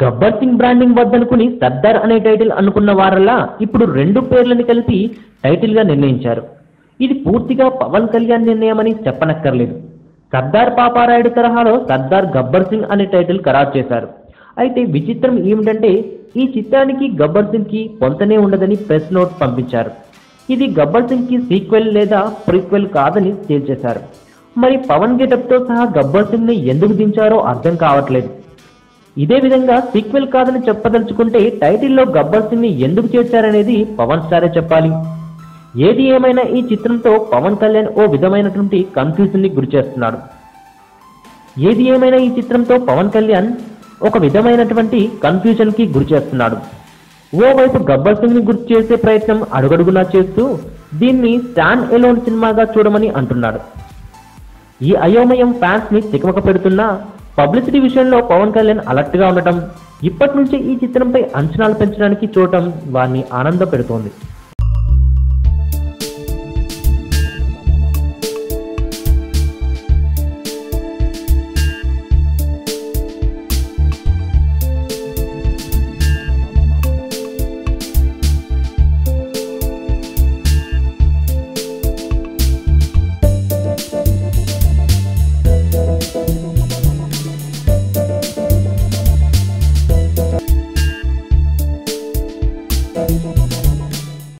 Gabbar Singh branding వద్దనుకుని Sardar అనే title అనుకున్న వారల్లా ఇప్పుడు రెండు పేర్లని కలిపి టైటిల్గా నిర్ణయించారు. ఇది పూర్తిగా పవన్ కళ్యాణ్ నిర్ణయమని చెప్పనక్కర్లేదు. సర్దార్ పాపారాయుడు తరహాలో సర్దార్ గబ్బర్ సింగ్ అనే టైటిల్ ఖరారు చేశారు. అయితే విచిత్రం ఏమిటంటే ఈ చిత్రానికి గబ్బర్ సింగ్కి పొంతనే ఉండదని ప్రెస్ నోట్ పంపించారు. ఇది గబ్బర్ సింగ్కి సీక్వెల్ లేదా ప్రీక్వెల్ కాదని తేల్చేశారు. మరి పవన్ గెటప్తో సహా గబ్బర్ సింగ్ని ఎందుకు దించారో అర్థం కావట్లేదు. ఇదే విధంగా సీక్వెల్ కాదని చెప్పదలుచుకుంటే టైటిల్లో గబ్బర్ సింగ్ని ఎందుకు చేర్చారనేది పవన్ స్టారే చెప్పాలి. ఏది ఏమైనా ఈ చిత్రంతో పవన్ కళ్యాణ్ ఓ విధమైనటువంటి కన్ఫ్యూజన్ ని గురి చేస్తున్నాడు. ఒక విధమైనటువంటి కన్ఫ్యూజన్ కి గురి చేస్తున్నాడు. ఓవైపు గబ్బర్ సింగ్ ని గుర్తు చేసే ప్రయత్నం అడుగడుగునా చేస్తూ దీన్ని స్టాండ్ ఎలోన్ సినిమాగా చూడమని అంటున్నాడు. ఈ అయోమయం ఫ్యాన్స్ ని తికమక పెడుతున్నా పబ్లిసిటీ విషయంలో పవన్ కళ్యాణ్ అలర్ట్ గా ఉండటం, ఇప్పటి నుంచే ఈ చిత్రంపై అంచనాలు పెంచడానికి చూడటం వారిని ఆనంద పెడుతోంది.